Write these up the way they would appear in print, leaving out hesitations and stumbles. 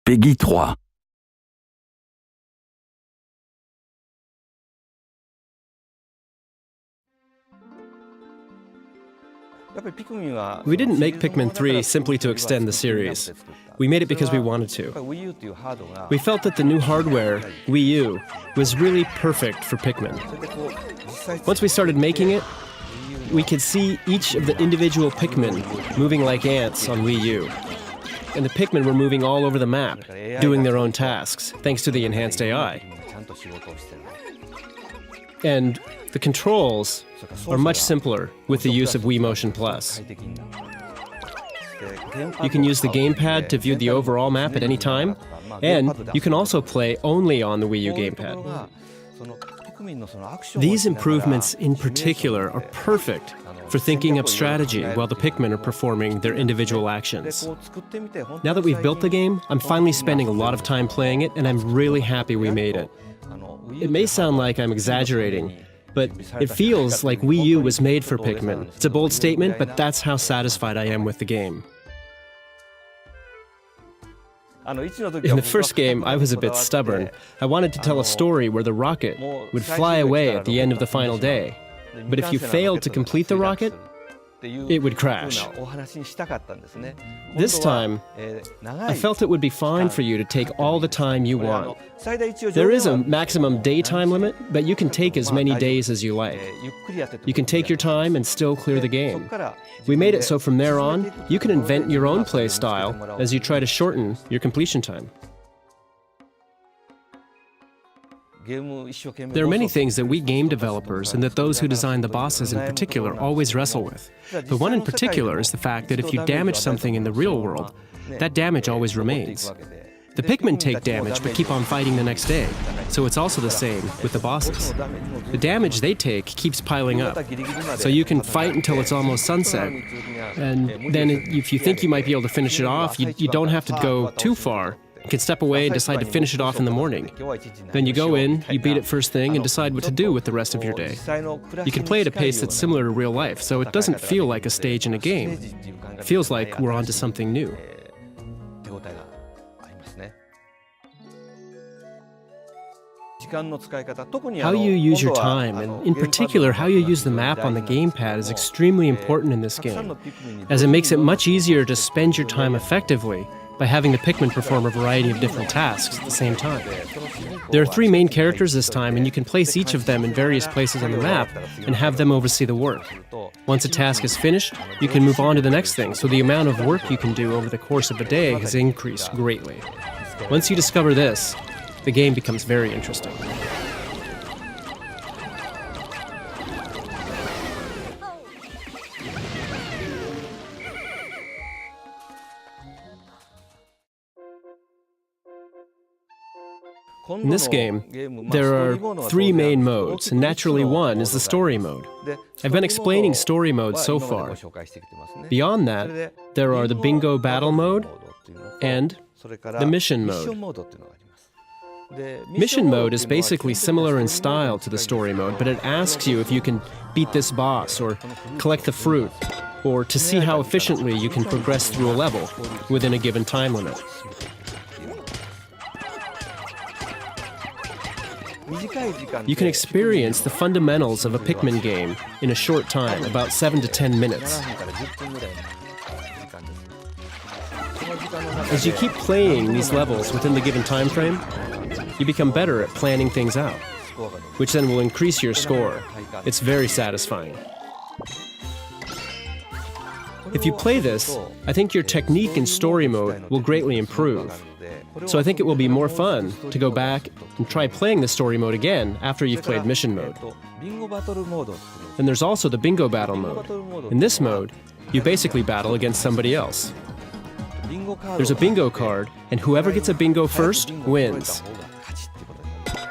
Peggy 3. We didn't make Pikmin 3 simply to extend the series. We made it because we wanted to. We felt that the new hardware, Wii U, was really perfect for Pikmin. Once we started making it, we could see each of the individual Pikmin moving like ants on Wii U. And the Pikmin were moving all over the map, doing their own tasks, thanks to the enhanced AI. And the controls are much simpler with the use of Wii Motion Plus. You can use the gamepad to view the overall map at any time, and you can also play only on the Wii U gamepad. These improvements in particular are perfect for thinking up strategy while the Pikmin are performing their individual actions. Now that we've built the game, I'm finally spending a lot of time playing it, and I'm really happy we made it. It may sound like I'm exaggerating, but it feels like Wii U was made for Pikmin. It's a bold statement, but that's how satisfied I am with the game. In the first game, I was a bit stubborn. I wanted to tell a story where the rocket would fly away at the end of the final day. But if you failed to complete the rocket, it would crash. This time, I felt it would be fine for you to take all the time you want. There is a maximum daytime limit, but you can take as many days as you like. You can take your time and still clear the game. We made it so from there on, you can invent your own play style as you try to shorten your completion time. There are many things that we game developers and that those who design the bosses in particular always wrestle with. But one in particular is the fact that if you damage something in the real world, that damage always remains. The Pikmin take damage but keep on fighting the next day, so it's also the same with the bosses. The damage they take keeps piling up, so you can fight until it's almost sunset, and then if you think you might be able to finish it off, you don't have to go too far. You can step away and decide to finish it off in the morning. Then you go in, you beat it first thing, and decide what to do with the rest of your day. You can play at a pace that's similar to real life, so it doesn't feel like a stage in a game. It feels like we're onto something new. How you use your time, and in particular how you use the map on the gamepad, is extremely important in this game, as it makes it much easier to spend your time effectively by having the Pikmin perform a variety of different tasks at the same time. There are 3 main characters this time, and you can place each of them in various places on the map and have them oversee the work. Once a task is finished, you can move on to the next thing, so the amount of work you can do over the course of a day has increased greatly. Once you discover this, the game becomes very interesting. In this game, there are 3 main modes, and naturally one is the story mode. I've been explaining story mode so far. Beyond that, there are the bingo battle mode and the mission mode. Mission mode is basically similar in style to the story mode, but it asks you if you can beat this boss, or collect the fruit, or to see how efficiently you can progress through a level within a given time limit. You can experience the fundamentals of a Pikmin game in a short time, about 7 to 10 minutes. As you keep playing these levels within the given time frame, you become better at planning things out, which then will increase your score. It's very satisfying. If you play this, I think your technique in story mode will greatly improve. So I think it will be more fun to go back and try playing the story mode again after you've played mission mode. Then there's also the bingo battle mode. In this mode, you basically battle against somebody else. There's a bingo card, and whoever gets a bingo first wins.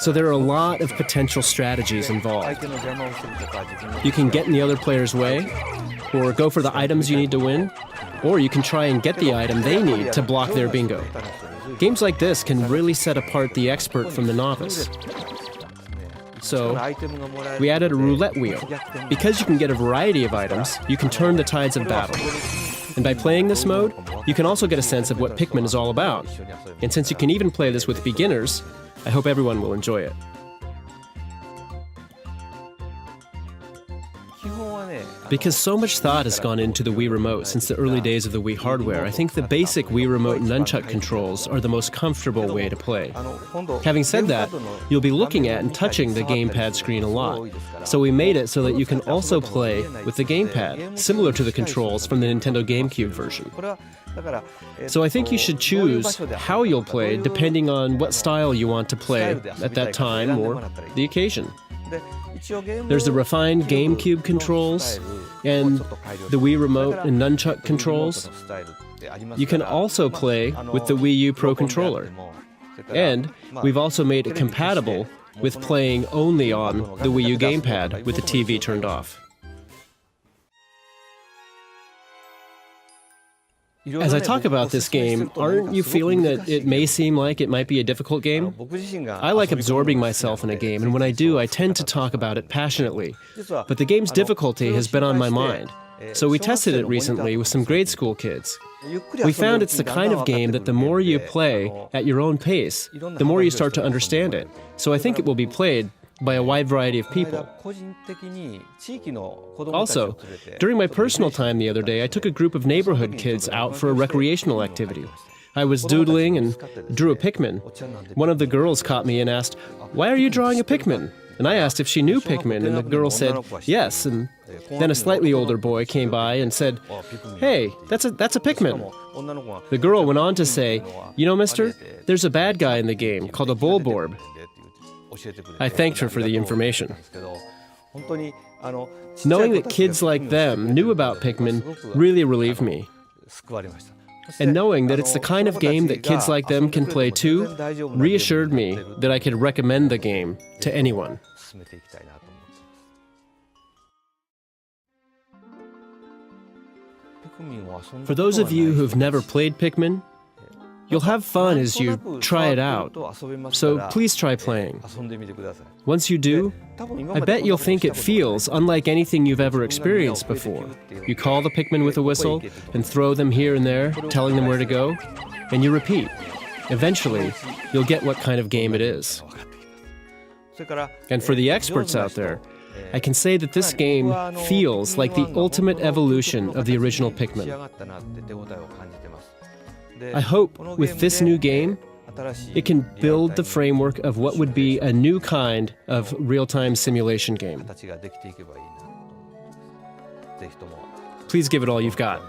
So there are a lot of potential strategies involved. You can get in the other player's way, or go for the items you need to win, or you can try and get the item they need to block their bingo. Games like this can really set apart the expert from the novice. So, we added a roulette wheel. Because you can get a variety of items, you can turn the tides of battle. And by playing this mode, You can also get a sense of what Pikmin is all about. And since you can even play this with beginners, I hope everyone will enjoy it. Because so much thought has gone into the Wii Remote since the early days of the Wii hardware, I think the basic Wii Remote nunchuck controls are the most comfortable way to play. Having said that, you'll be looking at and touching the gamepad screen a lot. So we made it so that you can also play with the gamepad, similar to the controls from the Nintendo GameCube version. So I think you should choose how you'll play depending on what style you want to play at that time or the occasion. There's the refined GameCube controls and the Wii Remote and nunchuck controls. You can also play with the Wii U Pro Controller. And we've also made it compatible with playing only on the Wii U gamepad with the TV turned off. As I talk about this game, aren't you feeling that it may seem like it might be a difficult game? I like absorbing myself in a game, and when I do, I tend to talk about it passionately. But the game's difficulty has been on my mind. So we tested it recently with some grade school kids. We found it's the kind of game that the more you play at your own pace, the more you start to understand it. So I think it will be played by a wide variety of people. Also, during my personal time the other day, I took a group of neighborhood kids out for a recreational activity. I was doodling and drew a Pikmin. One of the girls caught me and asked, "Why are you drawing a Pikmin?" And I asked if she knew Pikmin, and the girl said, "Yes." And then a slightly older boy came by and said, "Hey, that's a Pikmin." The girl went on to say, "You know, mister, there's a bad guy in the game called a Bulborb." I thanked her for the information. Knowing that kids like them knew about Pikmin really relieved me. And knowing that it's the kind of game that kids like them can play too reassured me that I could recommend the game to anyone. For those of you who've never played Pikmin, you'll have fun as you try it out, so please try playing. Once you do, I bet you'll think it feels unlike anything you've ever experienced before. You call the Pikmin with a whistle and throw them here and there, telling them where to go, and you repeat. Eventually, you'll get what kind of game it is. And for the experts out there, I can say that this game feels like the ultimate evolution of the original Pikmin. I hope with this new game, it can build the framework of what would be a new kind of real-time simulation game. Please give it all you've got.